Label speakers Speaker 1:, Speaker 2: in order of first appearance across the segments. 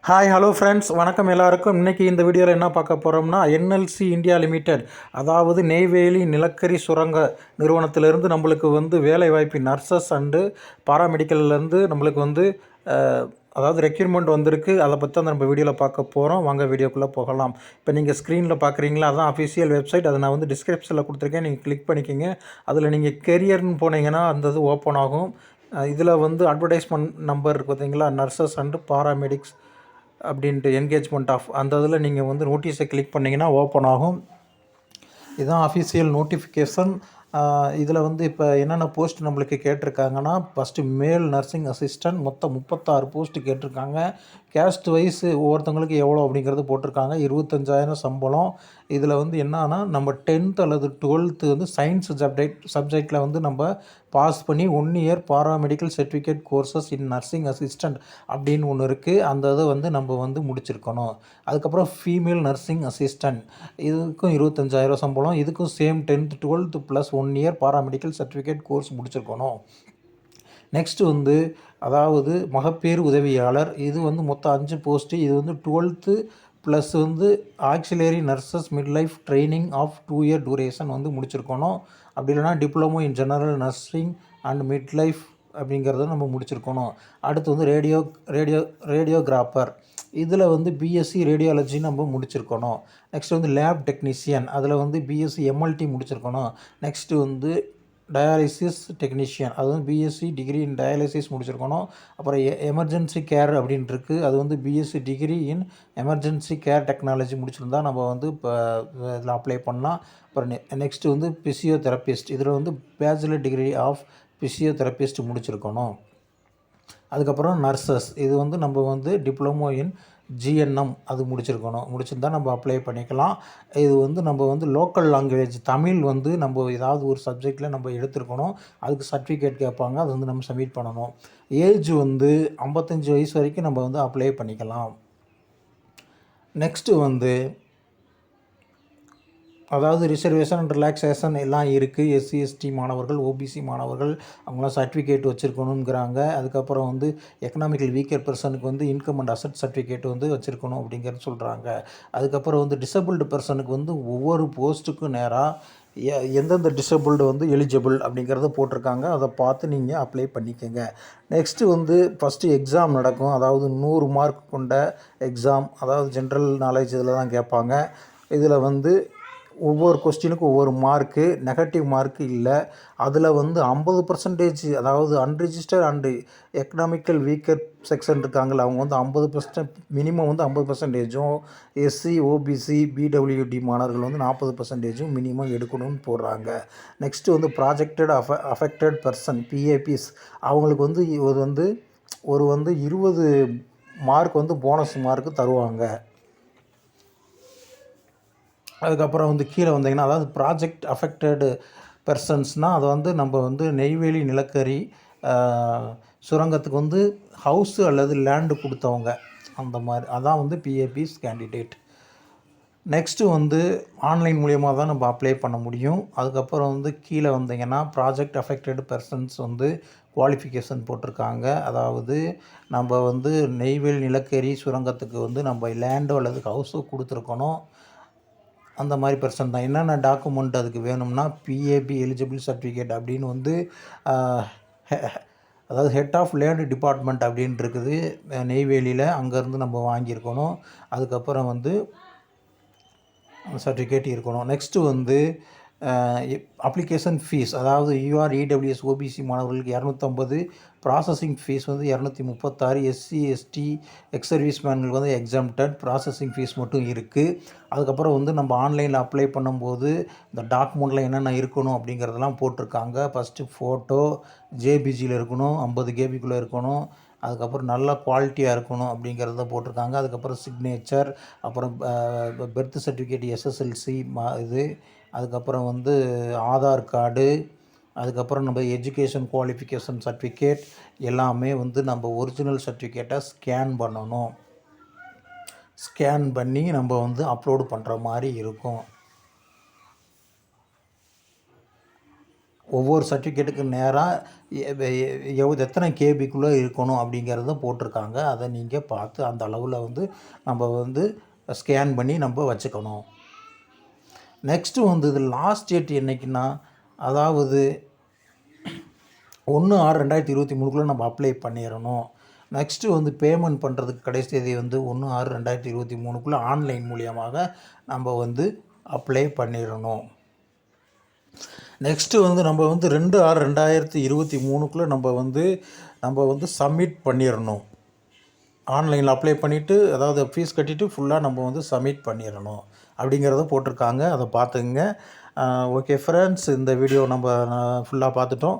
Speaker 1: Hi hello friends, வணக்கம் எல்லாருக்கும். இன்றைக்கி இந்த வீடியோவில் என்ன பார்க்க போகிறோம்னா, என்எல்சி இந்தியா லிமிடெட், அதாவது நெய்வேலி நிலக்கரி சுரங்க நிறுவனத்திலேருந்து நம்மளுக்கு வேலை வாய்ப்பு நர்சஸ் அண்டு பாராமெடிக்கல்லேருந்து நம்மளுக்கு அதாவது ரெக்யூர்மெண்ட் வந்திருக்கு. அதை பற்றி தான் நம்ம வீடியோவில் பார்க்க போகிறோம். வாங்க வீடியோக்குள்ளே போகலாம். இப்போ நீங்கள் ஸ்க்ரீனில் பார்க்குறீங்களா, அதுதான் அஃபிஷியல் வெப்சைட். அதை நான் டிஸ்கிரிப்ஷனில் கொடுத்துருக்கேன், நீங்கள் கிளிக் பண்ணிக்கிங்க. அதில் நீங்கள் கெரியர்னு போனீங்கன்னா அந்த இது ஓப்பன் ஆகும். இதில் அட்வர்டைஸ்மெண்ட் நம்பர் இருக்குது பார்த்தீங்களா, நர்சஸ் அண்டு பாராமெடிக்ஸ் அப்படின்ட்டு என்கேஜ்மெண்ட் ஆஃப் அந்த இதில் நீங்கள் நோட்டீஸை கிளிக் பண்ணிங்கன்னா ஓப்பன் ஆகும். இதுதான் அஃபிஷியல் நோட்டிஃபிகேஷன். இதில் இப்போ என்னென்ன போஸ்ட் நம்மளுக்கு கேட்டிருக்காங்கன்னா, ஃபஸ்ட்டு மேல் நர்சிங் அசிஸ்டன்ட் மொத்தம் 36 போஸ்ட்டு கேட்டிருக்காங்க. கேஸ்ட் வைஸ் ஒவ்வொருத்தவங்களுக்கு எவ்வளோ அப்படிங்கிறது போட்டிருக்காங்க. 25,000 சம்பளம். இதில் என்னன்னா, நம்ம 10th அல்லது 12th சயின்ஸ் சப்ஜெக்டில் நம்ம பாஸ் பண்ணி 1 இயர் பாராமெடிக்கல் சர்டிஃபிகேட் கோர்சஸ் இன் நர்சிங் அசிஸ்டண்ட் அப்படின்னு ஒன்று இருக்குது. அந்த இதை நம்ம முடிச்சிருக்கணும். அதுக்கப்புறம் ஃபீமேல் நர்சிங் அசிஸ்டண்ட், இதுக்கும் 25,000 சம்பளம். இதுக்கும் same 10th 12th plus 1 year paramedical certificate course முடிச்சிருக்கணும். நெக்ஸ்ட்டு அதாவது மகப்பேறு உதவியாளர், இது மொத்தம் 5 போஸ்ட்டு. இது 12th plus auxiliary nurses midwife training of 2 year duration முடிச்சிருக்கணும். அப்படி இல்லைனா diploma in general nursing and midwife அப்படிங்கிறத நம்ம முடிச்சிருக்கணும். அடுத்து ரேடியோகிராஃபர், இதில் பிஎஸ்சி ரேடியாலஜி நம்ம முடிச்சிருக்கணும். நெக்ஸ்ட் லேப் டெக்னீஷியன், அதில் பிஎஸ்சி எம்எல்டி முடிச்சிருக்கணும். நெக்ஸ்ட்டு டயாலிசிஸ் டெக்னீஷியன், அது பிஎஸ்சி டிகிரி இன் டயாலிசிஸ் முடிச்சிருக்கணும். அப்புறம் எமர்ஜென்சி கேர் அப்படின்ட்டுருக்கு, அது BSc degree in emergency care technology முடிச்சிருந்தா நம்ம இப்போ இதில் அப்ளை பண்ணலாம். அப்புறம் நெக்ஸ்ட்டு ஃபிசியோதெரபிஸ்ட், இதில் பேச்சுலர் டிகிரி ஆஃப் ஃபிசியோதெரபிஸ்ட் முடிச்சிருக்கணும். அதுக்கப்புறம் நர்சஸ், இது நம்ம டிப்ளமோ இன் ஜிஎன்எம் அது முடிச்சிருந்தால் நம்ம அப்ளை பண்ணிக்கலாம். இது நம்ம லோக்கல் லாங்குவேஜ் தமிழ் நம்ம ஏதாவது ஒரு சப்ஜெக்டில் நம்ம எடுத்துருக்கணும். அதுக்கு சர்டிஃபிகேட் கேட்பாங்க, அது நம்ம சப்மிட் பண்ணணும். ஏஜ் 55 வயசு வரைக்கும் நம்ம அப்ளை பண்ணிக்கலாம். நெக்ஸ்ட்டு அதாவது ரிசர்வேஷன் அண்ட் ரிலாக்ஸேஷன் எல்லாம் இருக்குது. எஸ்சி எஸ்டி மாணவர்கள், ஓபிசி மாணவர்கள் அவங்களாம் சர்டிஃபிகேட் வச்சுருக்கணுங்கிறாங்க. அதுக்கப்புறம் எக்கனாமிக்கல் வீக்கர் பர்சனுக்கு இன்கம் அண்ட் அசட் சர்டிஃபிகேட் வச்சுருக்கணும் அப்படிங்கிறது சொல்கிறாங்க. அதுக்கப்புறம் டிசபிள்டு பர்சனுக்கு ஒவ்வொரு போஸ்ட்டுக்கும் நேராக எந்தெந்த டிசபிள்டு எலிஜிபிள் அப்படிங்கிறத போட்டிருக்காங்க. அதை பார்த்து நீங்கள் அப்ளை பண்ணிக்கோங்க. நெக்ஸ்ட்டு ஃபஸ்ட்டு எக்ஸாம் நடக்கும். அதாவது 100 மார்க் கொண்ட எக்ஸாம், அதாவது ஜென்ரல் நாலேஜ் இதில் தான் கேட்பாங்க. இதில் ஒவ்வொரு கொஸ்டினுக்கும் ஒவ்வொரு மார்க்கு, நெகட்டிவ் மார்க்கு இல்லை. அதில் 50%, அதாவது unreserved and economical weaker section இருக்காங்கள, அவங்க 50%, மினிமம் 50%, எஸ்சி ஓபிசி பிடபிள்யூடி மாணவர்கள் 40% மினிமம் எடுக்கணும்னு போடுறாங்க. நெக்ஸ்ட்டு ப்ராஜெக்டட் அஃபெக்டட் பர்சன் பிஏபிஸ், அவங்களுக்கு இது ஒரு 20 மார்க் போனஸ் மார்க்கு தருவாங்க. அதுக்கப்புறம் கீழே வந்தீங்கன்னா, அதாவது ப்ராஜெக்ட் அஃபெக்டடு பெர்சன்ஸ்னால் அது நம்ம நெய்வேலி நிலக்கரி சுரங்கத்துக்கு ஹவுஸு அல்லது லேண்டு கொடுத்தவங்க, அந்த மாதிரி அதான் பிஏபிஸ் கேண்டிடேட். நெக்ஸ்ட்டு ஆன்லைன் மூலியமாக தான் நம்ம அப்ளை பண்ண முடியும். அதுக்கப்புறம் கீழே வந்தீங்கன்னா ப்ராஜெக்ட் அஃபெக்டடு பெர்சன்ஸ் குவாலிஃபிகேஷன் போட்டிருக்காங்க. அதாவது நம்ம நெய்வேலி நிலக்கரி சுரங்கத்துக்கு நம்ம லேண்டோ அல்லது ஹவுஸோ கொடுத்துருக்கணும். அந்த மாதிரி பர்சன் தான். என்னென்ன டாக்குமெண்ட் அதுக்கு வேணும்னா, பிஏபி எலிஜிபிள் சர்டிஃபிகேட் அப்படின்னு அதாவது ஹெட் ஆஃப் லேண்ட் டிபார்ட்மெண்ட் அப்படின்னு இருக்குது நெய்வேலியில், அங்கேருந்து நம்ம வாங்கியிருக்கணும். அதுக்கப்புறம் சர்டிஃபிகேட் இருக்கணும். நெக்ஸ்ட்டு அப்ளிகேஷன் ஃபீஸ், அதாவது யூஆர் இடபிள்யூஎஸ் ஓபிசி மாணவர்களுக்கு 250, processing fee 236, SC ST ex service மேன்களுக்கு எக்ஸம்டட், ப்ராசஸிங் ஃபீஸ் மட்டும் இருக்குது. அதுக்கப்புறம் நம்ம ஆன்லைனில் அப்ளை பண்ணும்போது இந்த டாக்குமெண்ட்டில் என்னென்ன இருக்கணும் அப்படிங்கிறதெல்லாம் போட்டிருக்காங்க. ஃபஸ்ட்டு ஃபோட்டோ ஜேபிஜியில் இருக்கணும், 50 கேபிக்குள்ளே இருக்கணும். அதுக்கப்புறம் நல்ல குவாலிட்டியாக இருக்கணும் அப்படிங்கிறத போட்டிருக்காங்க. அதுக்கப்புறம் சிக்னேச்சர், அப்புறம் பர்த் சர்டிஃபிகேட் எஸ்எஸ்எல்சி இது, அதுக்கப்புறம் ஆதார் கார்டு, அதுக்கப்புறம் நம்ம எஜுகேஷன் குவாலிஃபிகேஷன் சர்டிஃபிகேட் எல்லாமே நம்ம ஒரிஜினல் சர்டிஃபிகேட்டை ஸ்கேன் பண்ணணும். ஸ்கேன் பண்ணி நம்ம அப்லோடு பண்ணுற மாதிரி இருக்கும். ஒவ்வொரு சர்டிஃபிகேட்டுக்கு நேராக எத்தனை கேபிக்குள்ளே இருக்கணும் அப்படிங்கிறத போட்டிருக்காங்க. அதை நீங்கள் பார்த்து அந்த அளவில் வந்து நம்ம வந்து ஸ்கேன் பண்ணி நம்ம வச்சுக்கணும். நெக்ஸ்ட்டு வந்து இது லாஸ்ட் டேட் என்றைக்குன்னா, அதாவது 1/6/2023க்குள்ளே நம்ம அப்ளை பண்ணிடணும். நெக்ஸ்ட்டு வந்து பேமெண்ட் பண்ணுறதுக்கு கடைசி தேதி வந்து 1/6/2023க்குள்ளே ஆன்லைன் மூலியமாக நம்ம வந்து அப்ளை பண்ணிடணும். நெக்ஸ்ட்டு வந்து நம்ம வந்து 2/6/2023க்குள்ளே நம்ம வந்து சப்மிட் பண்ணிடணும். ஆன்லைனில் அப்ளை பண்ணிவிட்டு, அதாவது ஃபீஸ் கட்டிவிட்டு ஃபுல்லாக நம்ம வந்து சப்மிட் பண்ணிடணும் அப்படிங்கிறத போட்டிருக்காங்க. அதை பார்த்துங்க. ஓகே ஃப்ரெண்ட்ஸ், இந்த வீடியோ நம்ம ஃபுல்லாக பார்த்துட்டோம்.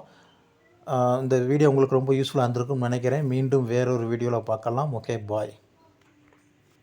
Speaker 1: இந்த வீடியோ உங்களுக்கு ரொம்ப யூஸ்ஃபுல்லாக இருந்திருக்கும்னு நினைக்கிறேன். மீண்டும் வேறொரு வீடியோவில் பார்க்கலாம். ஓகே, பாய்.